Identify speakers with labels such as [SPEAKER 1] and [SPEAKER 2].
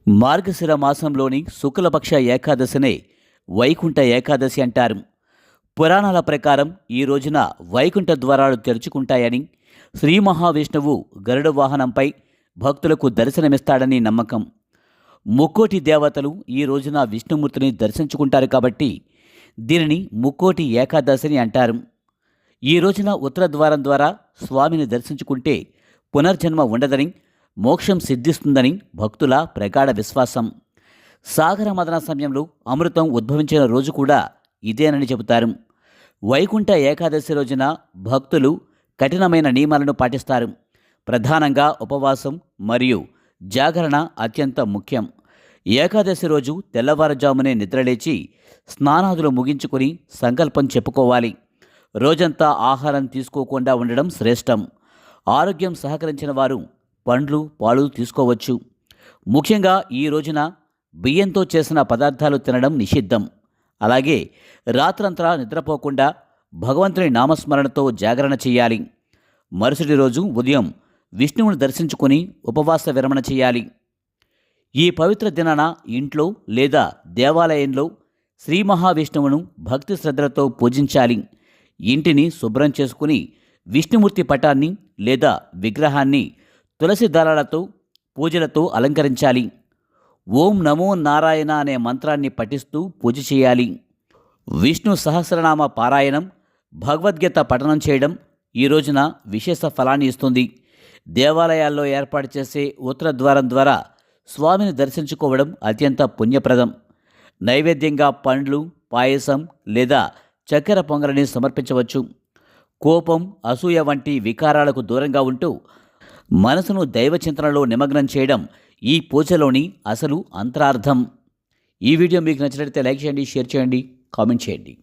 [SPEAKER 1] మార్గశిర మాసంలోని శుక్లపక్ష ఏకాదశినే వైకుంఠ ఏకాదశి అంటారు. పురాణాల ప్రకారం ఈ రోజున వైకుంఠ ద్వారాలు తెరుచుకుంటాయని, శ్రీ మహావిష్ణువు గరుడ వాహనంపై భక్తులకు దర్శనమిస్తాడని నమ్మకం. ముక్కోటి దేవతలు ఈ రోజున విష్ణుమూర్తిని దర్శించుకుంటారు కాబట్టి దీనిని ముక్కోటి ఏకాదశిని అంటారు. ఈ రోజున ఉత్తర ద్వారం ద్వారా స్వామిని దర్శించుకుంటే పునర్జన్మ ఉండదని, మోక్షం సిద్ధిస్తుందని భక్తుల ప్రగాఢ విశ్వాసం. సాగర మదన సమయంలో అమృతం ఉద్భవించిన రోజు కూడా ఇదేనని చెబుతారు. వైకుంఠ ఏకాదశి రోజున భక్తులు కఠినమైన నియమాలను పాటిస్తారు. ప్రధానంగా ఉపవాసం మరియు జాగరణ అత్యంత ముఖ్యం. ఏకాదశి రోజు తెల్లవారుజామునే నిద్రలేచి స్నానాదులు ముగించుకొని సంకల్పం చెప్పుకోవాలి. రోజంతా ఆహారం తీసుకోకుండా ఉండడం శ్రేష్టం. ఆరోగ్యం సహకరించిన వారు పండ్లు, పాలు తీసుకోవచ్చు. ముఖ్యంగా ఈ రోజున బియ్యంతో చేసిన పదార్థాలు తినడం నిషిద్ధం. అలాగే రాత్రంతా నిద్రపోకుండా భగవంతుని నామస్మరణతో జాగరణ చేయాలి. మరుసటి రోజు ఉదయం విష్ణువుని దర్శించుకొని ఉపవాస విరమణ చేయాలి. ఈ పవిత్ర దినాన ఇంట్లో లేదా దేవాలయంలో శ్రీ మహావిష్ణువును భక్తి శ్రద్ధలతో పూజించాలి. ఇంటిని శుభ్రం చేసుకుని విష్ణుమూర్తి పటాన్ని లేదా విగ్రహాన్ని తులసి దళాలతో పూజలతో అలంకరించాలి. ఓం నమో నారాయణ అనే మంత్రాన్ని పఠిస్తూ పూజ చేయాలి. విష్ణు సహస్రనామ పారాయణం, భగవద్గీత పఠనం చేయడం ఈ రోజున విశేష ఫలాన్ని ఇస్తుంది. దేవాలయాల్లో ఏర్పాటు చేసే ఉత్తర ద్వారం ద్వారా స్వామిని దర్శించుకోవడం అత్యంత పుణ్యప్రదం. నైవేద్యంగా పండ్లు, పాయసం లేదా చక్కెర పొంగలిని సమర్పించవచ్చు. కోపం, అసూయ వంటి వికారాలకు దూరంగా ఉంటూ మనసును దైవచింతనలో నిమగ్నం చేయడం ఈ పూజలోని అసలు అంతరార్థం. ఈ వీడియో మీకు నచ్చినట్లయితే లైక్ చేయండి, షేర్ చేయండి, కామెంట్ చేయండి.